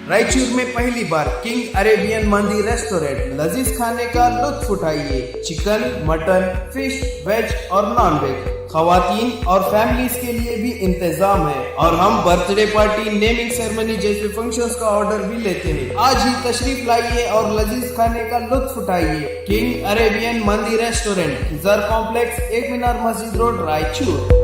रायचूर में पहली बार king Arabian मंडी restaurant, लजीज खाने का लुत्फ उठाइए। चिकन, मटन, फिश, वेज और नॉन वेज, खवातीन और फैमिलीज के लिए भी इंतजाम है। और हम बर्थडे पार्टी, नेमिंग सेरेमनी जैसे फंक्शंस का ऑर्डर भी लेते हैं। आज ही तशरीफ लाइए और लजीज खाने का लुत्फ उठाइए। किंग अरेबियन मंडी रेस्टोरेंट, खिजर कॉम्प्लेक्स, एक मीनार मस्जिद road, Raichur.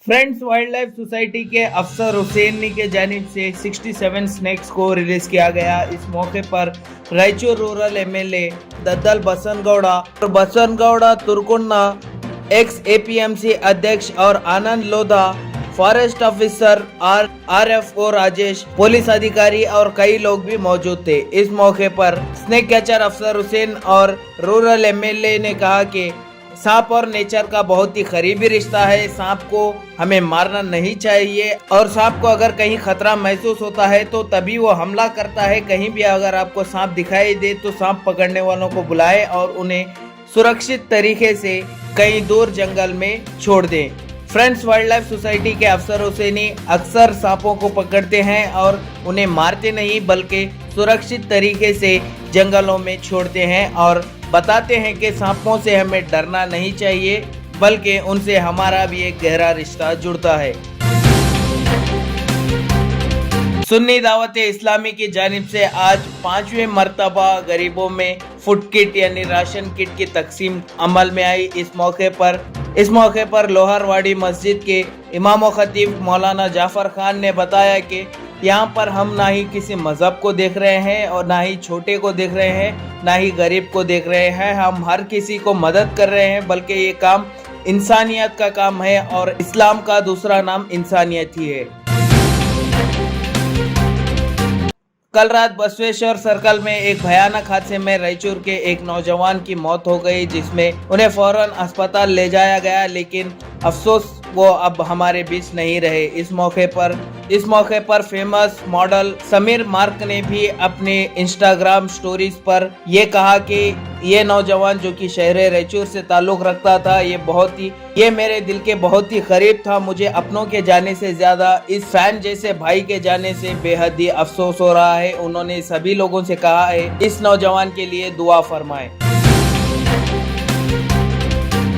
Friends wild life society के अफसर हुसैनी के जानिब से 67 स्नैक्स को रिलीज किया गया। इस मौके पर Raichur rural MLA Daddal Basanagouda Turkunna, ex APMC अध्यक्ष और Anand Lodha, forest officer RFO Rajesh, police अधिकारी और कई लोग भी मौजूद थे। इस मौके पर स्नैक कैचर अफसर हुसैन और रूरल एमएलए ने कहा कि सांप और नेचर का बहुत ही करीबी रिश्ता है। सांप को हमें मारना नहीं चाहिए और सांप को अगर कहीं खतरा महसूस होता है तो तभी वो हमला करता है। कहीं भी अगर आपको सांप दिखाई दे तो सांप पकड़ने वालों को बुलाए और उन्हें सुरक्षित तरीके से कहीं दूर जंगल में छोड़ दें। फ्रेंड्स वाइल्ड लाइफ सोसाइटी के अफसर हुसैनी अक्सर सांपों को पकड़ते हैं और उन्हें मारते नहीं बल्कि सुरक्षित तरीके से जंगलों में छोड़ते हैं और बताते हैं कि सांपों से हमें डरना नहीं चाहिए बल्कि उनसे हमारा भी एक गहरा रिश्ता जुड़ता है। सुन्नी दावत इस्लामी की जानिब से आज 5वें मर्तबा गरीबों में फूड किट यानी राशन किट की तकसीम अमल में आई। इस मौके पर लोहारवाड़ी मस्जिद के इमाम व खतीब मौलाना जाफर खान ने बताया कि यहाँ पर हम ना ही किसी मजहब को देख रहे हैं और ना ही छोटे को देख रहे हैं, ना ही गरीब को देख रहे हैं। हम हर किसी को मदद कर रहे हैं बल्कि ये काम इंसानियत का काम है और इस्लाम का दूसरा नाम इंसानियत ही है। कल रात बसवेश्वर सर्कल में एक भयानक हादसे में रायचूर के एक नौजवान की मौत हो गई, जिसमें उन्हें फौरन अस्पताल ले जाया गया, लेकिन अफसोस वो अब हमारे बीच नहीं रहे। इस मौके पर फेमस मॉडल समीर मार्क ने भी अपने इंस्टाग्राम स्टोरीज पर ये कहा कि ये नौजवान जो कि शहर रायचूर से ताल्लुक रखता था, ये मेरे दिल के बहुत ही करीब था। मुझे अपनों के जाने से ज्यादा इस फैन जैसे भाई के जाने से बेहद ही अफसोस हो रहा है। उन्होंने सभी लोगों से कहा है इस नौजवान के लिए दुआ फरमाएं।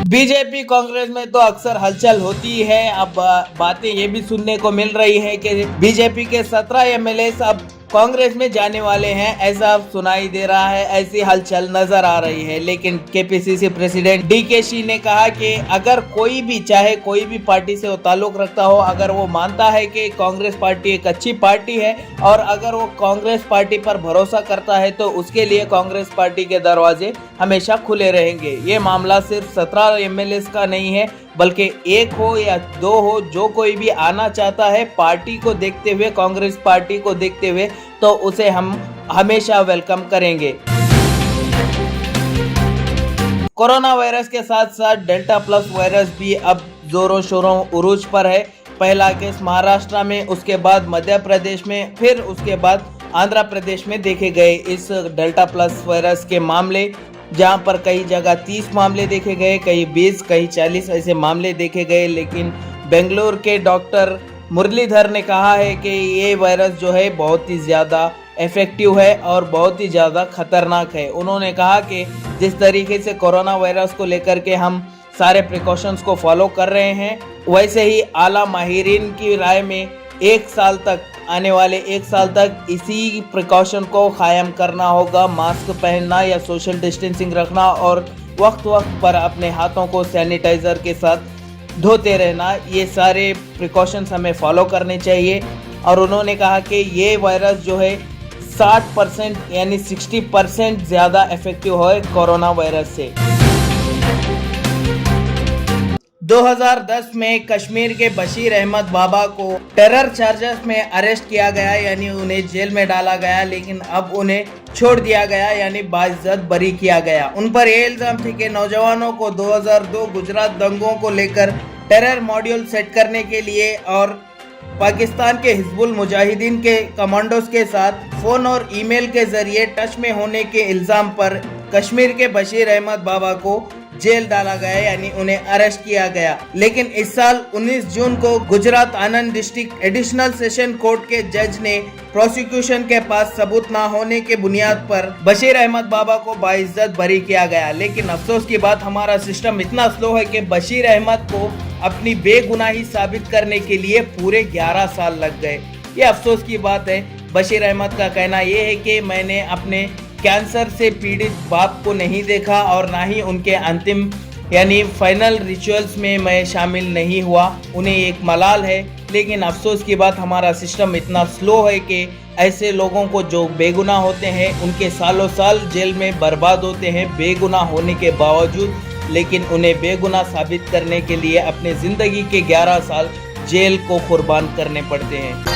बीजेपी कांग्रेस में तो अक्सर हलचल होती है। अब बातें ये भी सुनने को मिल रही है कि बीजेपी के 17 एमएलए अब कांग्रेस में जाने वाले हैं, ऐसा सुनाई दे रहा है, ऐसी हलचल नजर आ रही है। लेकिन केपीसीसी प्रेसिडेंट डीकेसी ने कहा कि अगर कोई भी चाहे कोई भी पार्टी से वो ताल्लुक रखता हो, अगर वो मानता है कि कांग्रेस पार्टी एक अच्छी पार्टी है और अगर वो कांग्रेस पार्टी पर भरोसा करता है तो उसके लिए कांग्रेस पार्टी के दरवाजे हमेशा खुले रहेंगे। ये मामला सिर्फ 17 एमएलए का नहीं है बल्कि एक हो या दो हो, जो कोई भी आना चाहता है पार्टी को देखते हुए, कांग्रेस पार्टी को देखते हुए, तो उसे हम हमेशा वेलकम करेंगे। कोरोना वायरस के साथ साथ डेल्टा प्लस वायरस भी अब जोरों शोरों उरूज पर है। पहला केस महाराष्ट्र में, उसके बाद मध्य प्रदेश में, फिर उसके बाद आंध्र प्रदेश में देखे गए इस डेल्टा प्लस वायरस के मामले, जहां पर कई जगह 30 मामले देखे गए, कहीं 20, कहीं 40 ऐसे मामले देखे गए। लेकिन बेंगलुरु के डॉक्टर मुरलीधर ने कहा है कि ये वायरस जो है बहुत ही ज़्यादा इफेक्टिव है और बहुत ही ज़्यादा खतरनाक है। उन्होंने कहा कि जिस तरीके से कोरोना वायरस को लेकर के हम सारे प्रिकॉशंस को फॉलो कर रहे हैं, वैसे ही आला माहिरीन की राय में आने वाले एक साल तक इसी प्रिकॉशन को कायम करना होगा। मास्क पहनना या सोशल डिस्टेंसिंग रखना और वक्त पर अपने हाथों को सैनिटाइजर के साथ धोते रहना, ये सारे प्रिकॉशंस हमें फॉलो करने चाहिए। और उन्होंने कहा कि ये वायरस जो है 60% यानी 60% ज़्यादा इफेक्टिव है कोरोना वायरस से। 2010 में कश्मीर के बशीर अहमद बाबा को टेरर चार्जेस में अरेस्ट किया गया, यानी उन्हें जेल में डाला गया, लेकिन अब उन्हें छोड़ दिया गया यानी बाइज्जत बरी किया गया। उन पर यह इल्जाम थे कि नौजवानों को 2002 गुजरात दंगों को लेकर टेरर मॉड्यूल सेट करने के लिए और पाकिस्तान के हिजबुल मुजाहिदीन के कमांडोज के साथ फोन और ईमेल के जरिए टच में होने के इल्जाम पर कश्मीर के बशीर अहमद बाबा को जेल डाला गया, यानी उन्हें अरेस्ट किया गया। लेकिन इस साल 19 जून को गुजरात आनंद डिस्ट्रिक्ट एडिशनल सेशन कोर्ट के जज ने प्रोसिक्यूशन के पास सबूत न होने के बुनियाद पर बशीर अहमद बाबा को बाइज्जत बरी किया गया। लेकिन अफसोस की बात, हमारा सिस्टम इतना स्लो है कि बशीर अहमद को अपनी बेगुनाही साबित करने के लिए पूरे 11 साल लग गए। ये अफसोस की बात है। बशीर अहमद का कहना यह है कि मैंने अपने कैंसर से पीड़ित बाप को नहीं देखा और ना ही उनके अंतिम यानी फाइनल रिचुअल्स में मैं शामिल नहीं हुआ। उन्हें एक मलाल है। लेकिन अफसोस की बात, हमारा सिस्टम इतना स्लो है कि ऐसे लोगों को जो बेगुनाह होते हैं उनके सालों साल जेल में बर्बाद होते हैं बेगुनाह होने के बावजूद, लेकिन उन्हें बेगुनाह साबित करने के लिए अपने ज़िंदगी के 11 साल जेल को कुर्बान करने पड़ते हैं।